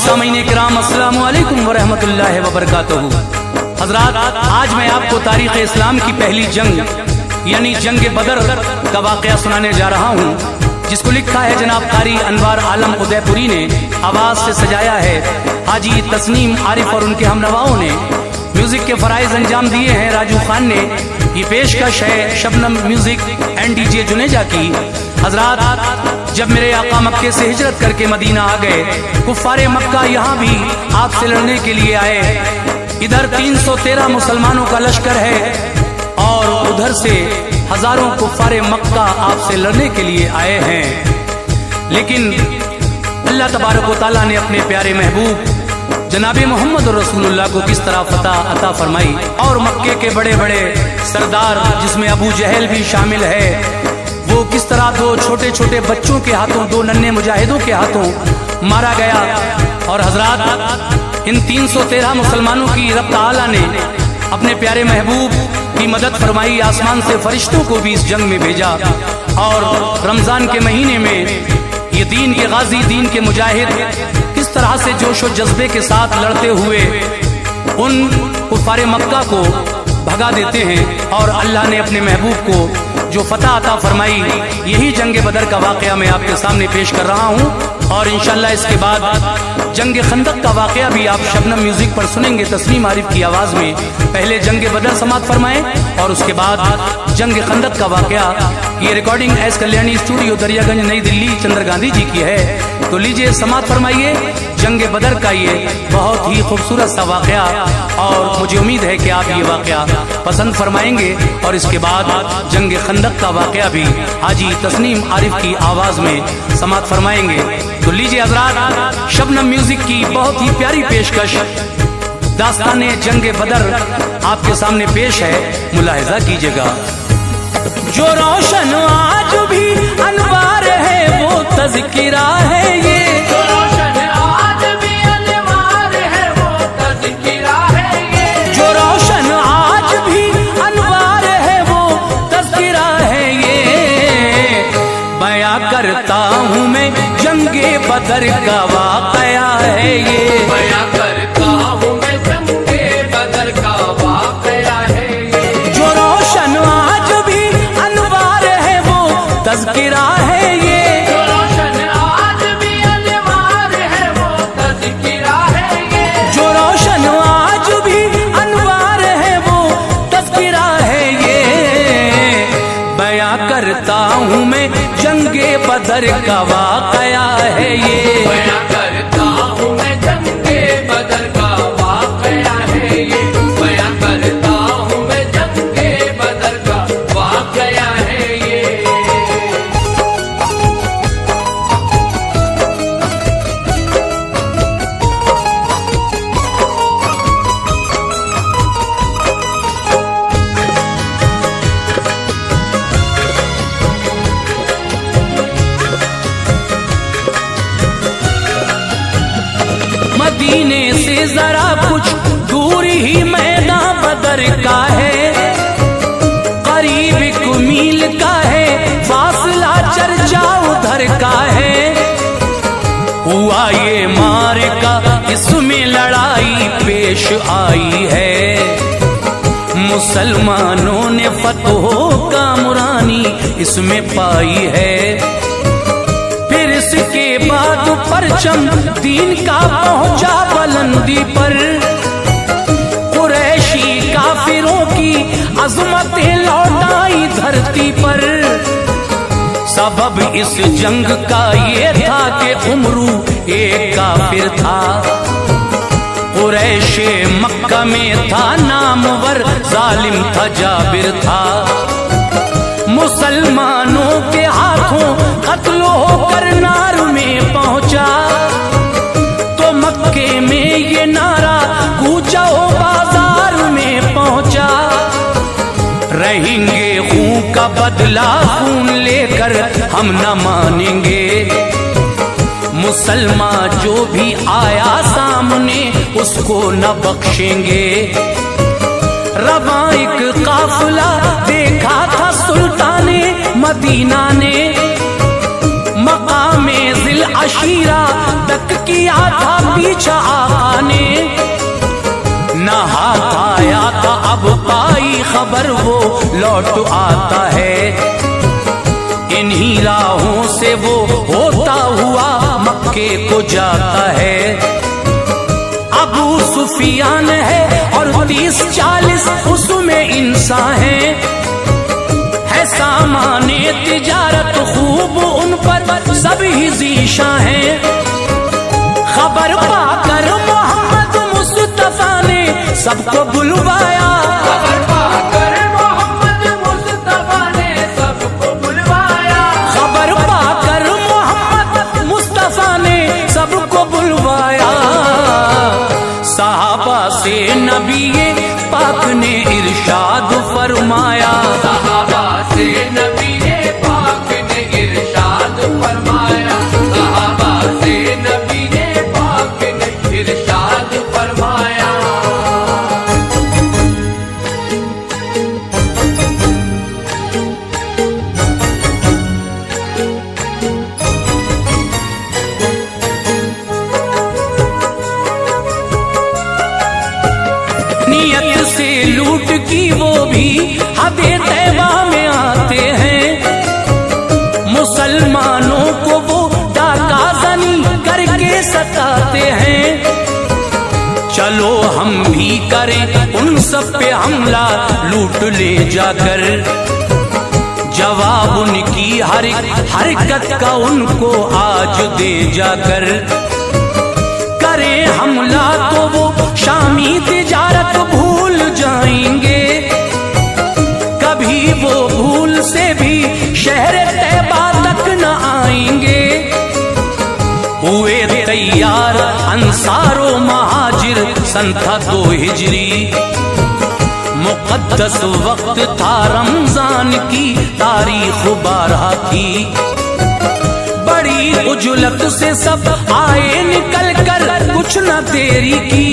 सामीन किराम अस्सलामु अलैकुम व रहमतुल्लाहि व बरकातुहू। हजरात, आज मैं आपको तारीख इस्लाम की पहली जंग यानी जंग बदर का वाकया सुनाने जा रहा हूँ, जिसको लिखा है जनाब कारी अनवार आलम उदयपुरी ने, आवाज से सजाया है हाजी तस्नीम आरिफ और उनके हमनवाओं ने, म्यूजिक के फराइज अंजाम दिए हैं राजू खान ने। ये पेशकश है Shabnam music and DJ Juneja की। हजरात, जब मेरे आका मक्के से हिजरत करके मदीना आ गए, कुफ्फारे मक्का यहाँ भी आपसे लड़ने के लिए आए। इधर 313 मुसलमानों का लश्कर है और उधर से हजारों कुफ्फारे मक्का आपसे लड़ने के लिए आए हैं। लेकिन अल्लाह तबारक व तआला ने अपने प्यारे महबूब जनाबे मोहम्मद रसूलुल्लाह को किस तरह फतह अता फरमाई, और मक्के के बड़े बड़े सरदार जिसमें अबू जहल भी शामिल है, वो किस तरह दो छोटे छोटे बच्चों के हाथों, दो नन्हे मुजाहिदों के हाथों मारा गया। और हजरात, इन 313 मुसलमानों की रब तआला ने अपने प्यारे महबूब की मदद फरमाई, आसमान से फरिश्तों को भी इस जंग में भेजा। और रमजान के महीने में ये दीन के गाजी, दीन के मुजाहिद किस तरह से जोश और जज्बे के साथ लड़ते हुए उन कुफ्फारे मक्का को भगा देते हैं, और अल्लाह ने अपने महबूब को जो फतह अता फरमाई, यही जंग बदर का वाकया मैं आपके सामने पेश कर रहा हूँ। और इंशाल्लाह इसके बाद जंग खंदक का वाकया भी आप शबनम म्यूजिक पर सुनेंगे तस्नीम आरिफ की आवाज में। पहले जंग बदर समात फरमाएं और उसके बाद जंग खंदक का वाकया। ये recording S Kalyani studio Daryaganj नई दिल्ली चंद्र गांधी जी की है। तो लीजिए समात फरमाइए जंग बदर का ये बहुत ही खूबसूरत सा वाकया, और मुझे उम्मीद है कि आप ये वाकया पसंद फरमाएंगे। और इसके बाद जंग खंदक का वाकया भी हाजी तस्नीम आरिफ की आवाज में समात फरमाएंगे। तो लीजिए हजरात, शबनम म्यूजिक की बहुत ही प्यारी पेशकश दास्ताने जंग बदर आपके सामने पेश है, मुलाहिजा कीजिएगा। जो रोशन आज भी अनवार है वो तज़किरा है, ये जो रोशन आज भी अनवार है वो तज़किरा है, ये जो रोशन आज भी अनवार है वो तज़किरा है, ये बयां करता हूँ मैं जंगे बदर का वाकया है, ये बयां करता हूँ मैं जंगे बदर का वाकया है, ये जो रोशन आज भी अनवार है वो तज़किरा है, ये जो रोशन आज भी अनवार है वो तज़किरा है, ये जो रोशन आज भी अनवार है वो तज़किरा है, ये बयां करता हूँ मैं जंगे बदर का वाकया है, ये बयां करता हूँ मैं जंगे बदर का वाकया है, ये बयां करता हूँ मैं जंगे बदर का वाकया है, ये मदीने से जरा कुछ दूर ही मैदान बदर का है, करीब 1 मील का है फासला, चर्चा उधर का है। हुआ ये मारका, इसमें लड़ाई पेश आई है, मुसलमानों ने फतहों का मुरानी इसमें पाई है। फिर इसके बाद परचम दीन का पहुंचा बुलंदी पर, कुरैशी काफिरों की अजमतें लौटाई धरती पर। सबब इस जंग का ये था कि उमरू एक काफिर था, कुरैशे मक्का में था नामवर, जालिम था जाबिर था। मुसलमानों के हाथों कत्ल होकर नार में पहुंचा, तो मक्के में ये नारा गूंजा बाजार में पहुंचा। रहेंगे खून का बदला खून लेकर हम न मानेंगे, मुसलमान जो भी आया सामने उसको न बख्शेंगे। रवां एक काफिला देखा था सुल्ताने मदीना ने, मकामे जिल अशीरा तक किया था पीछा आका ने, न हाथ आया था अब पाई खबर वो लौट आता है। इन्हीं राहों से वो होता हुआ मक्के को जाता है। अबू सुफियान है और 30-40 उसमें इंसान है सामाने तिजारत खूब उन पर सभी ज़ीशा है। खबर पाकर मोहम्मद मुस्तफा ने सबको बुलवाया, खबर पाकर मोहम्मद मुस्तफा ने सबको बुलवाया, खबर पाकर मोहम्मद मुस्तफा ने सबको बुलवाया। सहाबा से नबी पाक ने इरशाद फरमाया, सहाबा से नबी पाक ने इरशाद फरमाया, सहाबा से नबी पाक ने इरशाद फरमाया। नियत से लूट की वो भी हदे तैबा में आते हैं। मुसलमानों को वो डाका जनी करके सताते हैं। चलो हम भी करें उन सब पे हमला लूट ले जाकर, जवाब उनकी हर हरकत का उनको आज दे जाकर। करें हमला तो वो शामी तिजारत भूल जाएंगे, कभी वो भूल से भी शहर तैबा तक न आएंगे। हुए तैयार अंसारो महाजिर सन था 2 हिजरी, मुक़द्दस वक्त था रमजान की तारीख 12 थी। बड़ी उजलत से सब आए निकल कर कुछ न देरी की,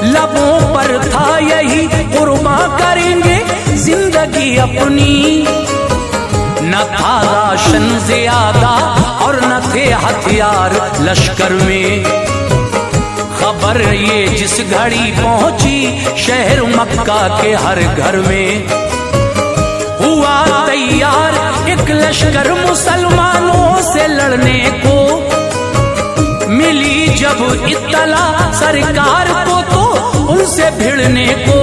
लबों पर था यही कुर्बा करेंगे जिंदगी अपनी। न था राशन ज्यादा और न थे हथियार लश्कर में। खबर ये जिस घड़ी पहुंची शहर मक्का के हर घर में, हुआ तैयार एक लश्कर मुसलमानों से लड़ने को। मिली जब इत्तला सरकार को तो उनसे भिड़ने को।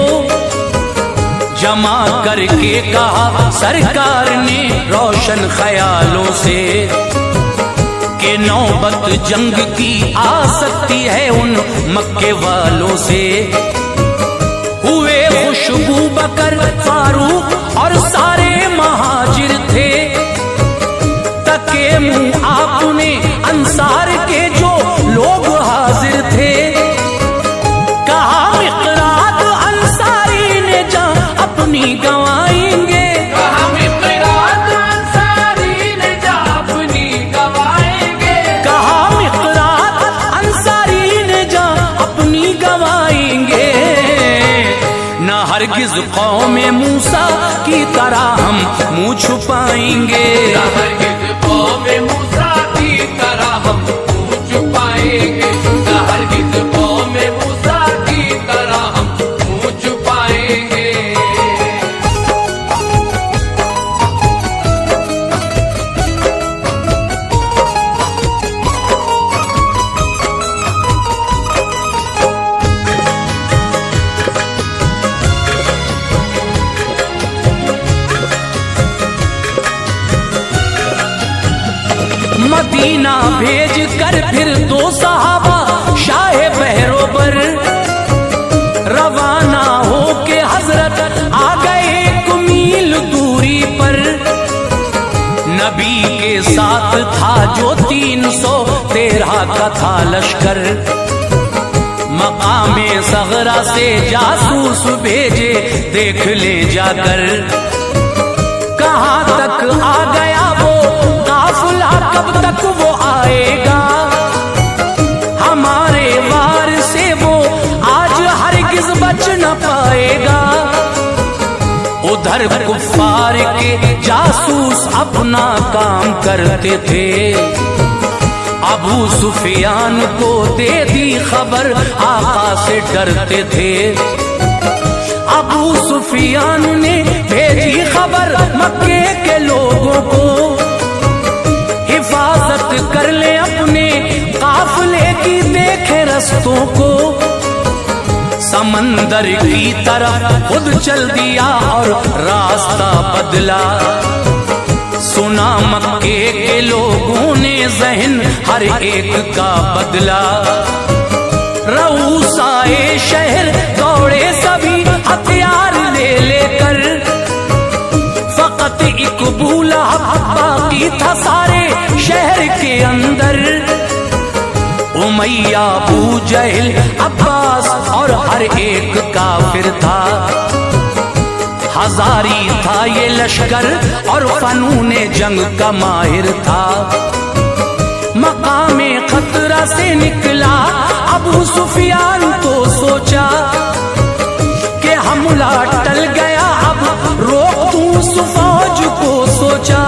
जमा करके कहा सरकार ने रोशन ख्यालों से, कि नौबत जंग की आ सकती है उन मक्के वालों से। हुए खुशबू बकर फारूक और सारे महाजिर थे, तके मुंह आपने अंसार के जो लोग हाजिर थे। कहा मिक़रात अंसारी ने जान अपनी गंवाएंगे, कहा मिक़रात अंसारी ने जान अपनी गंवाएंगे, कहा मिक़रात अंसारी ने जान अपनी गंवाएंगे। न हरगिज़ कौम मूसा की तरह हम मुंह छुपाएंगे, न हरगिज़ कौम मूसा की तरह हम मुंह छुपाएंगे, न हरगिज़ कौम मूसा की तरह हम मुंह छुपाएंगे। मदीना भेज कर फिर 2 सहाबा शाह बहरोबर रवाना हो के हजरत आ गए 1 मील दूरी पर। नबी के साथ था जो 313 का था लश्कर, मकामे सगरा से जासूस भेजे देख ले जाकर। कहाँ तक आ गया वो काफिला, कब तक वो आएगा, हमारे वार से वो आज हरगिज़ बच न पाएगा। उधर कुफ्फार के जासूस अपना काम करते थे, अबू सुफियान को दे दी खबर, आका से डरते थे। अबू सुफियान ने भेजी खबर मक्के के लोगों को, हिफाजत कर ले अपने काफिले की, देखे रस्तों को। समंदर की तरफ खुद चल दिया और रास्ता बदला। सुना मक्के के लोगों ने ज़हन हर एक का बदला। रऊसाए शहर दौड़े सभी हथियार ले लेकर, फकत एक बूला बाकी था सारे शहर के अंदर। उमैया, अबू जहल, अब्बास और हर एक काफिर था। हजारी था ये लश्कर और फनूने जंग का माहिर था। मकामे खतरा से निकला अबू सुफियान तो सोचा कि हमला टल गया, अब रोक दूं उस फौज को सोचा।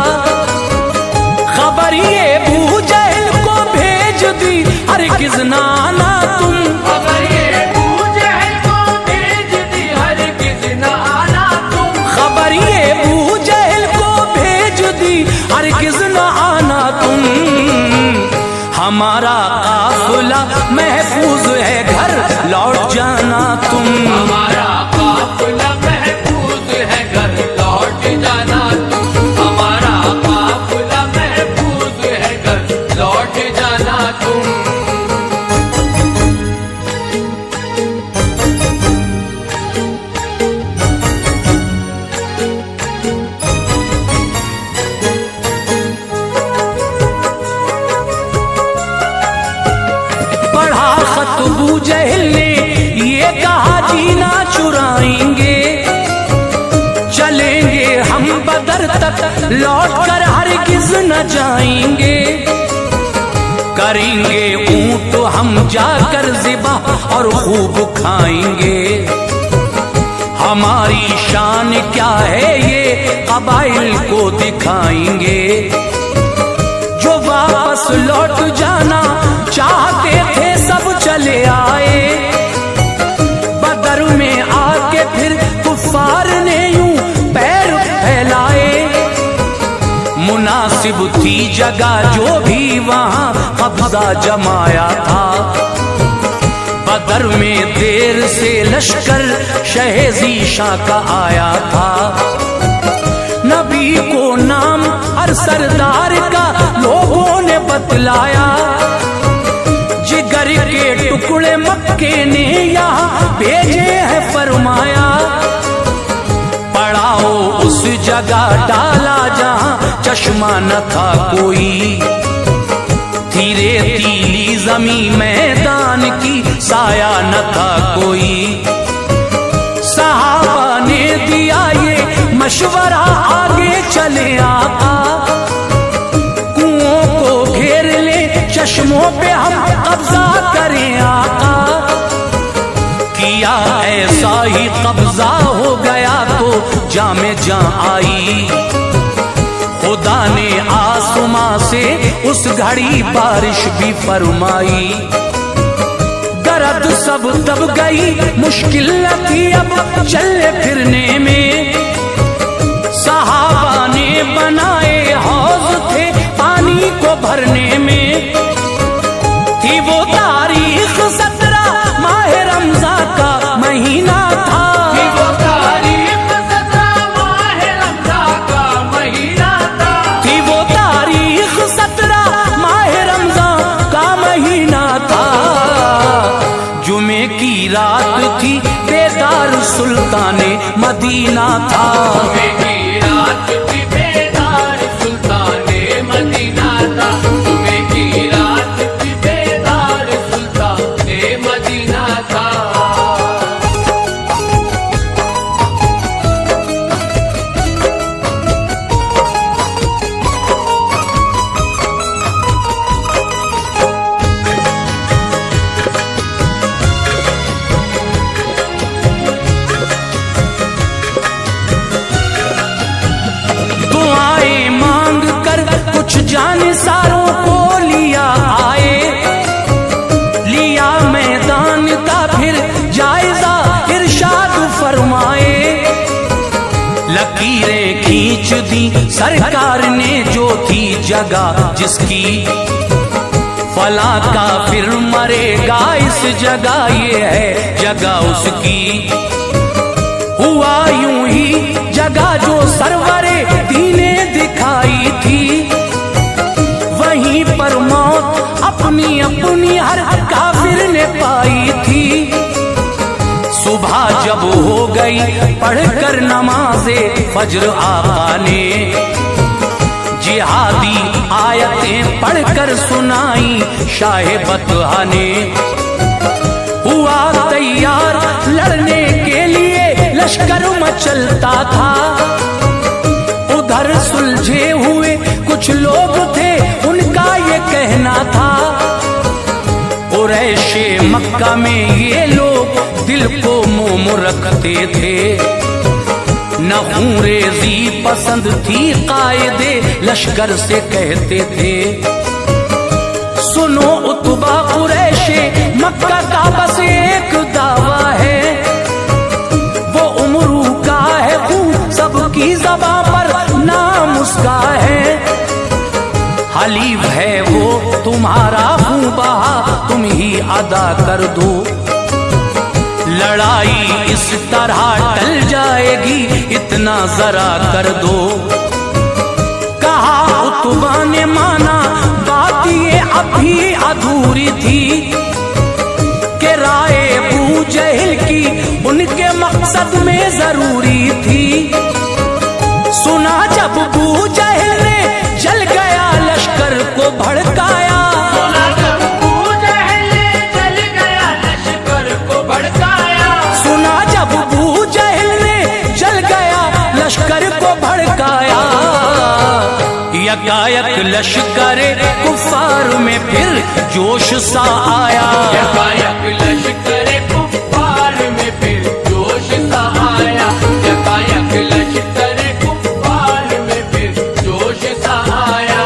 खबर ये अबू जहल को भेज दी, हरगिज़ ना आना तुम। खबर ये अबू जहल को भेज दी, हरगिज़ ना आना तुम। खबर ये अबू जहल को भेज दी, हरगिज़ ना आना तुम। हमारा काफिला महफूज है, घर लौट जाना तुम। हमारा काफिला महफूज है, घर लौट जाना तुम। हमारा काफिला महफूज है, घर लौट जाना तुम। अबू जहल ने ये कहा जीना चुराएंगे, चलेंगे हम बदर तक, लौट कर हरगिज़ न जाएंगे। करेंगे ऊंट हम जाकर ज़िबा और खूब खाएंगे। हमारी शान क्या है ये कबाइल को दिखाएंगे। जो वापस लौट जाना चाहते थे सब चले आए। बदर में आके फिर कुफ्फार ने यूं पैर फैलाए। मुनासिब थी जगह जो भी वहां कब्जा जमाया था। बदर में देर से लश्कर शहेज़ी शाह का आया था। नबी को नाम हर सरदार का लोगों ने बतलाया। जिगर के टुकड़े मक्के ने यहाँ भेजे हैं फरमाया। पड़ाओ उस जगह डाला जहाँ चश्मा न था कोई। थी रेतीली जमी मैदान की, साया न था कोई। सहाबा ने दिया ये मशवरा, आगे चले आका। कुओं को घेर ले, चश्मों पे हम कब्जा करें आका। किया ऐसा ही कब्जा हो गया तो जामे जां आई। खुदा ने आसमां से उस घड़ी बारिश भी फरमाई। दर्द सब दब गई, मुश्किल न थी अब चलने फिरने में। सहाबा ने बनाए हौज थे पानी को भरने में। थी वो तारीख 17 माह रमज़ान का महीना था। थी वो तारीख 17 माह रमज़ान का महीना था। थी वो तारीख 17 माह रमज़ान का महीना था। जुमे की रात थी, बेदार सुल्ताने मदीना था। जुमे की रात थी, बेदार सुल्ताने मदीना था। जुमे की रात थी, बेदार सुल्ताने मदीना था। दुआएं मांग कर कुछ जानिसारों को लिया खींच दी सरकार ने जो थी जगह जिसकी, फला का फिर मरेगा इस जगह, ये है जगह उसकी। हुआ यूं ही जगह जो सरवरे दीने दिखाई थी, वहीं पर मौत अपनी अपनी हर काफिर ने पाई थी। सुबह जब हो गई पढ़कर नमाज़े फज्र आका ने, जिहादी आयतें पढ़कर सुनाई शाह बतहा ने। हुआ तैयार लड़ने के लिए लश्कर मचलता था, उधर सुलझे हुए कुछ लोग थे उनका ये कहना था, कुरैशे मक्का में ये लोग दिल को मोम रखते थे। नखूरेज़ी पसंद थी कायदे लश्कर से कहते थे, सुनो उतबा कुरैशे मक्का का बस एक दावा है, वो उमरू का है खून सबकी ज़बां पर नाम उसका है। हलीफ है वो तुम्हारा खून बहा तुम ही अदा कर दो, लड़ाई इस तरह टल जाएगी इतना जरा कर दो। कहा उतबा ने माना बात ये अभी अधूरी थी, कि राय अबू जहल की उनके मकसद में जरूरी थी। सुना जब अबू जहल ने जल गया लश्कर को भड़काया, सुना जब अबू जहल ने जल गया लश्कर को भड़काया, सुना जब अबू जहल ने जल गया लश्कर को भड़काया। यकायक लश्कर कुफार में फिर जोश सा आया, यकायक लश्कर कुफार में फिर जोश सा आया, यकायक लश्कर कुफार में फिर जोश सा आया।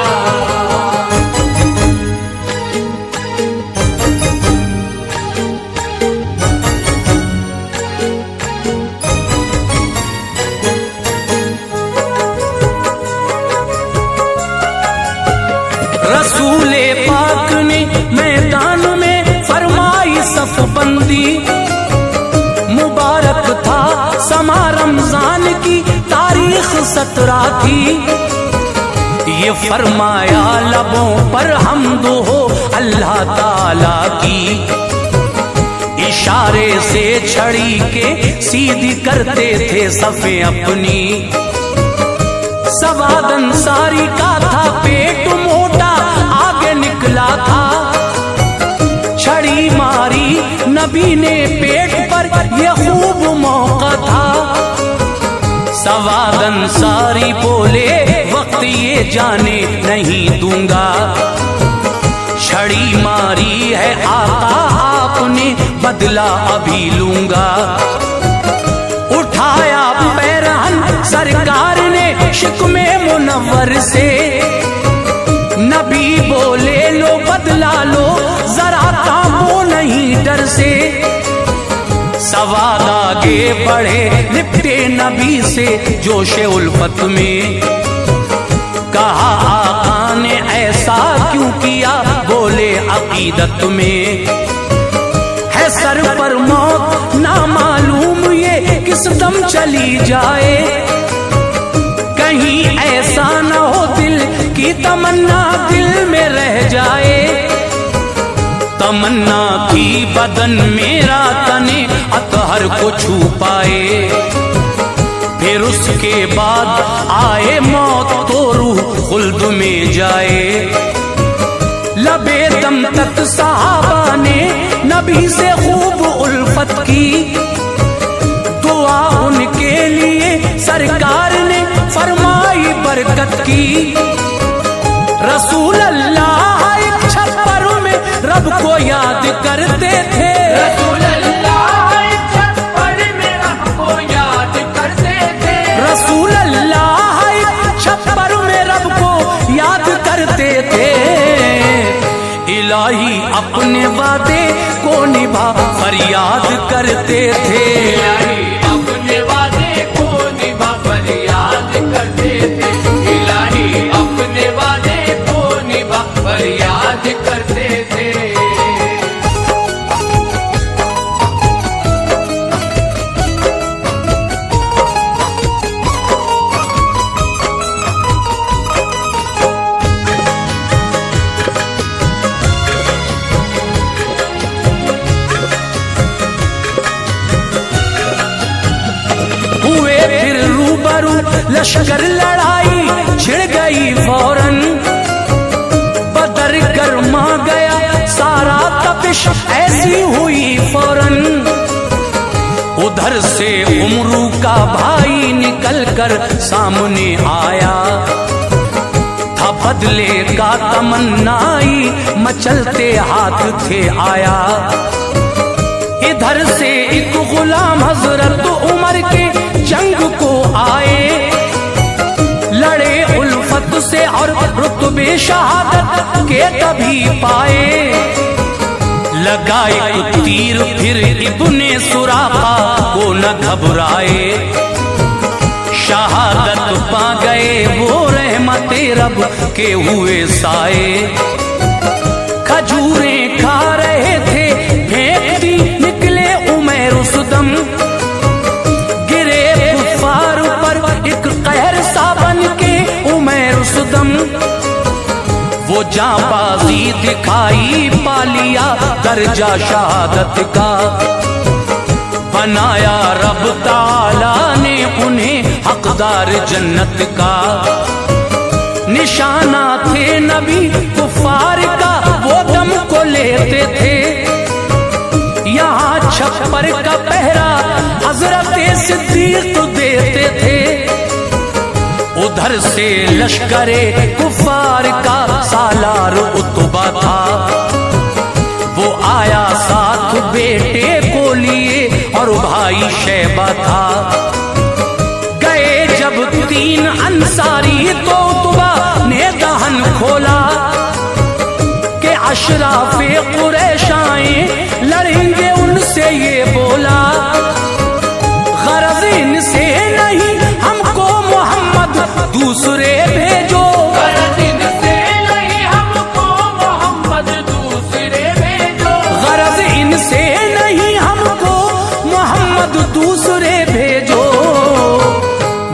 रसूले पाक ने मैदान में फरमाई सफबंदी, मुबारक था समा रमजान की तारीख 17 थी। ये फरमाया लबों पर हम्द हो अल्लाह ताला की, इशारे से छड़ी के सीधी करते थे सफ़े अपनी। सवाद अंसारी का था पेट मोटा आगे निकला था, छड़ी मारी नबी ने पेट पर यह खूब मौका था। सवाद अंसारी बोले वक्त ये जाने नहीं दूंगा, छड़ी मारी है आका आपने बदला अभी लूंगा। उठाया पैरहन सरकार ने शिकमे मुनव्वर से, नबी बोले लो बदला लो जरा कांपो नहीं डर से। सवाद आगे बढ़े लिपटे नबी से जोशे उल्फत में, कहा आका ने ऐसा क्यों किया, बोले अकीदत में है सर पर मौत ना मालूम ये किस दम चली जाए, कहीं ऐसा न हो दिल की तमन्ना दिल में रह जाए। तमन्ना की बदन मेरा तने अतहर को छू पाए, फिर उसके बाद आए मौत तो रूह खुल्द में जाए। लबे दम तक सहाबा ने नबी से खूब उल्फत की, दुआ उनके लिए सरकार ने फरमाई बरकत की। रसूल अल्लाह एक छप्पर में रब को याद करते थे, रसूल अल्लाह एक छप्पर में रब को याद करते थे, रसूल अल्लाह एक छप्पर में रब को याद करते थे। इलाही अपने वादे को निभा फरियाद करते थे, इलाही अपने वादे को निभा फरियाद करते थे। इलाही अपने वादे को निभा फरियाद करते थे। हुए फिर रूबरू लश्कर लड़ाई छिड़ गई फौरन, बदर गरमा गया सारा तपिश ऐसी हुई फौरन। उधर से उमरू का भाई निकल कर सामने आया, था बदले का तमन्नाई मचलते हाथ थे आया। इधर से एक गुलाम हजरत उमर के जंग को आए, लड़े उल्फत से और रुतबे शहादत के तभी पाए। लगाए तीर फिर इब्ने सुराका को न घबराए, शहादत पा गए वो रहमते रब के हुए साए। खजूरें खा रहे थे फेंकती निकले उमैर उस दम, गिरे कुफार पर एक कहर सा बन के उमैर उस दम। वो जांबाजी दिखाई पालिया दर्जा शहादत का, बनाया रब ताला ने उन्हें हकदार जन्नत का। निशाना थे नबी कुफार का वो दम को लेते थे, यहाँ छप्पर का पहरा हजरत सिद्दीक देते थे। उधर से लश्करे कुफार का सालार उतबा था, वो आया साथ बेटे को लिए और भाई शैबा था। गए जब 3 अंसारी तो उतबा ने दहन खोला कि अशराफे कुरैश आए लड़ेंगे उनसे ये बोला। गरज इनसे नहीं हमको मोहम्मद दूसरे भेजो, गरज इनसे नहीं हमको मोहम्मद दूसरे भेजो। गरज इनसे नहीं हमको मोहम्मद दूसरे भेजो।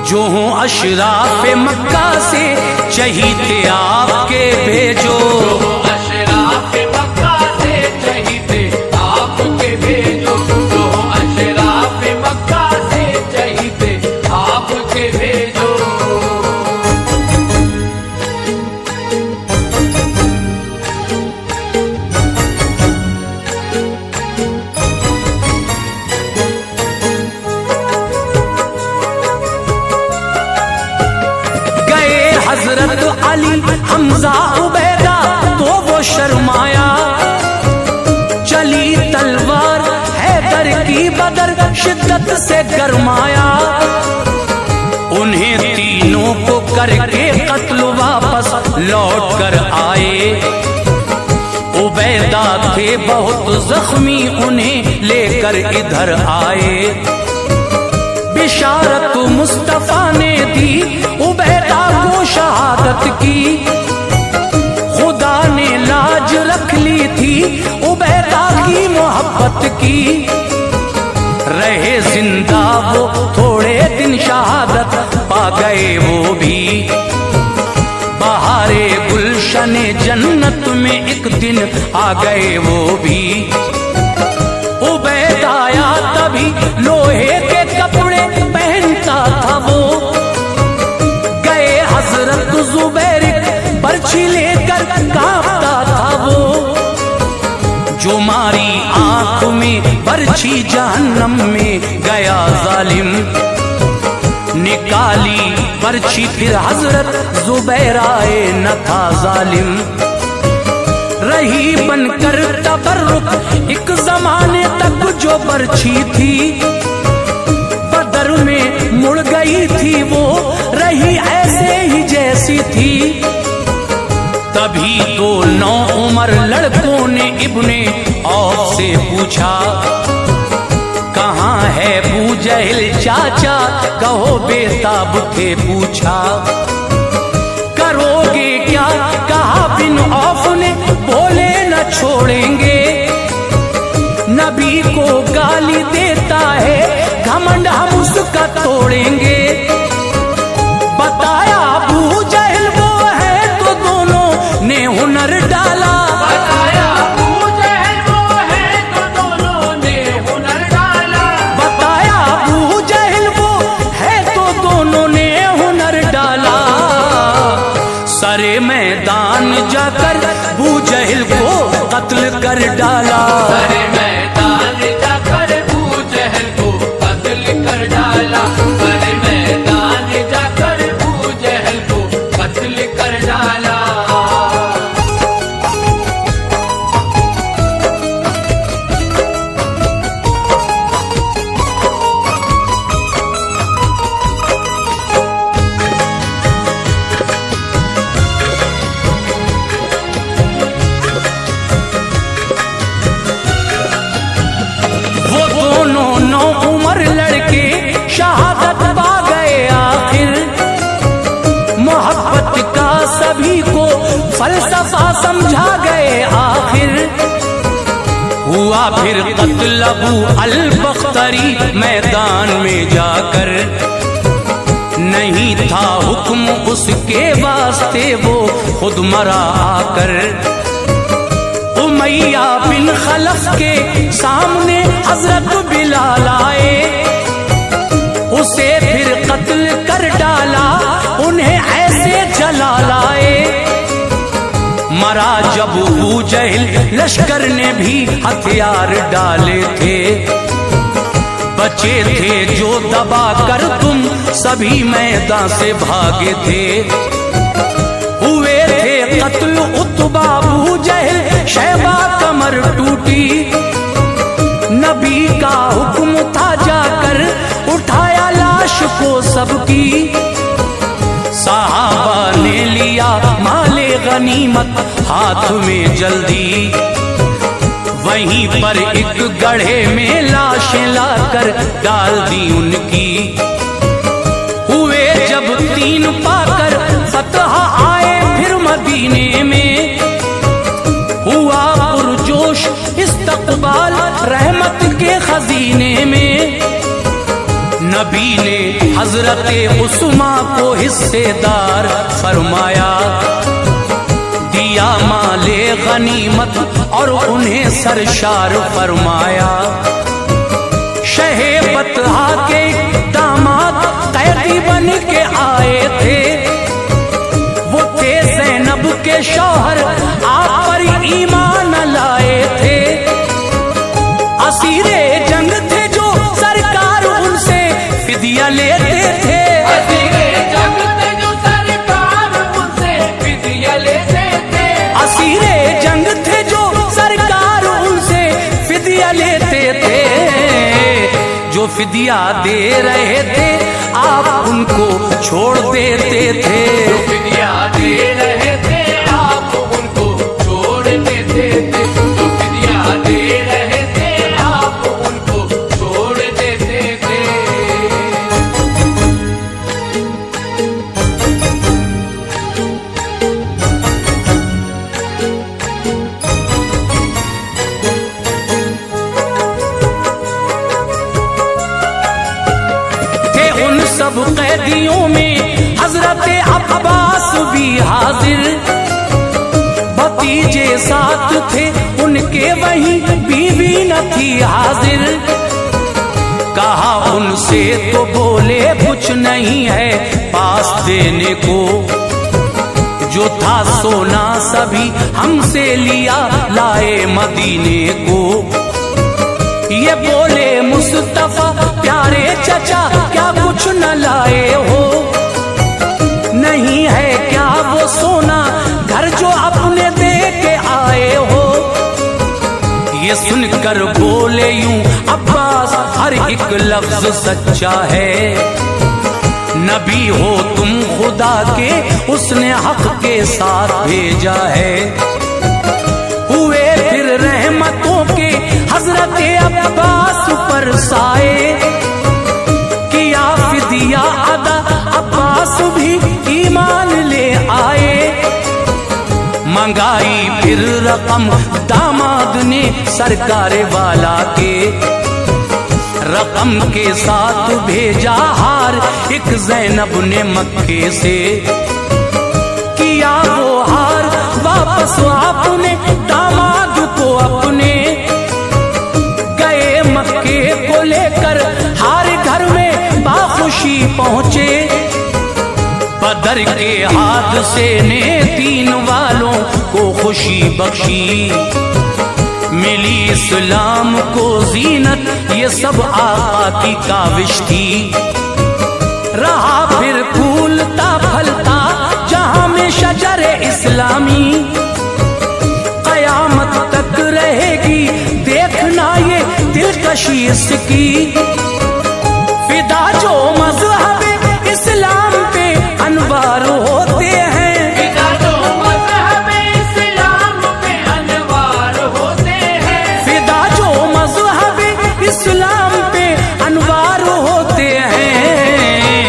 जो हों अशराफ मक्का से चहीते आपके भेजो, अशराफ मक्का से चहीते आपके भेजो। जो अशराफ मक्का से चहीते आपके भेजो। गए हजरत अली हमजा उबैदा तो वो शर्माया, चली तलवार हैदर की बदर शिद्दत से गरमाया। उन्हें तीनों को करके कत्ल वापस लौट कर आए। उबैदा थे बहुत जख्मी उन्हें लेकर इधर आए। बिशारत मुस्तफा ने दी उबैदा को शहादत की, खुदा ने लाज रख ली थी उबैदा की मोहब्बत की। रहे जिंदा वो थोड़े दिन शहादत पा गए वो भी, बहारे गुलशने जन्नत में एक दिन आ गए वो भी। उबैदा आया तभी लोहे के कपड़े पहनता था वो, गए हजरत जुबैर बर्छी लेकर कांपता था वो। जो मारी आंख में बर्छी जहन्नम में गया जालिम, निकाली बर्छी फिर हजरत जुबैर आए न था जालिम। रही बनकर तबर्रुक एक जमाने तक जो बर्छी थी, बदर में मुड़ गई थी वो रही ऐसे ही जैसी थी। तभी तो 9 उम्र लड़कों ने इब्ने औफ से पूछा, कहाँ है बूज जहल चाचा कहो बेताब थे पूछा, करोगे क्या कहा बिन औफ ने, बोले न छोड़ेंगे। नबी को गाली देता है घमंड हम उसका तोड़ेंगे। बताया अबू जहल वो है तो दोनों ने हुनर डाला, बताया अबू जहल वो है तो दोनों ने हुनर डाला, बताया अबू जहल वो है तो दोनों ने हुनर डाला। सारे मैदान जाकर अबू जहल को कत्ल कर डाला, सारे मैदान जाकर अबू जहल को कत्ल कर डाला, सारे मैदान जाकर अबू जहल को कत्ल कर डाला। वो दोनों नौ उम्र लड़के शहादत पा गए आखिर। मोहब्बत का सभी को फलसफा समझा गए आखिर। हुआ फिर कत्ल अबू अल बख्तरी मैदान में जाकर, नहीं था हुक्म उसके वास्ते वो खुद मरा आकर। उमैया बिन खलफ के सामने हजरत बिलाल आए, उसे फिर कत्ल कर डाला, उन्हें ऐसे जला लाए। मरा जब अबू जहल लश्कर ने भी हथियार डाले थे, बचे थे जो दबा कर तुम सभी मैदान से भागे थे। हुए थे कत्ल उतबा अबू जहल शैबा कमर टूटी। नबी का हुक्म था जाकर उठाया लाश को सबकी। सहाबा ने लिया माले गनीमत हाथ में जल्दी, वहीं पर एक गड्ढे में लाशें लाकर डाल दी उनकी। हुए जब 3 पाकर फतह आए फिर मदीने में, हुआ पुरजोश इस्तकबाल रहमत के खजीने में। नबी ने हजरत उस्मा को हिस्सेदार फरमाया, दिया माले गनीमत और उन्हें सरशार फरमाया। शहे बतहा के दामाद कैदी बन के आए थे, वो थे ज़ैनब के शौहर आप पर ईमान लाए थे। असीरे जंग थे जो सरकार उनसे फिदिया लेते थे, असीरे जंग थे जो सरकार उनसे फिदिया लेते थे, असीरे जंग थे जो सरकार उनसे फिदिया लेते थे। जो फिदिया दे रहे थे आप उनको छोड़ देते थे, जो फिदिया दे रहे थे आप उनको छोड़ देते थे, जो फिदिया दे रहे थे आप उनको छोड़ देते थे। थे उन सब कैदियों में हजरत अब्बास भी हाजिर। भतीजे साथ थे उनके वहीं बीवी न थी हाजिर। कहा उनसे तो बोले कुछ नहीं है पास देने को, जो था सोना सभी हमसे लिया लाए मदीने को। ये बोले मुस्तफा प्यारे चचा क्या कुछ न लाए हो, नहीं है क्या वो सोना घर जो अपने दे के आए हो। ये सुनकर बोले यूं अब्बास हर एक लफ्ज सच्चा है। नबी हो तुम खुदा के उसने हक के साथ भेजा है। हुए फिर रहमतों के हजरत अब्बास पर साए, मंगाई फिर रकम दामाद ने सरकार वाला के, रकम के साथ भेजा हार एक ज़ैनब ने मक्के से, किया वो हार वापस आपने दामाद को अपने, गए मक्के को लेकर हार घर में बाखुशी पहुंचे, बदर के हादसे ने दीन वालों को खुशी बख्शी, मिली इस्लाम को जीनत ये सब आका की काविश थी, रहा फिर फूलता फलता जहां में शजर इस्लामी, कयामत तक रहेगी देखना ये दिलकशी इसकी, फिदा जो मज़हब इस्लाम पे अनवार होते हैं, फिदा जो मज़हब इस्लाम पे अनवार होते हैं, फिदा जो मज़हब इस्लाम पे अनवार होते हैं,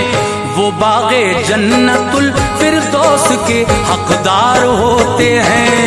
वो बाग़े जन्नतुल फिरदौस के हकदार होते हैं।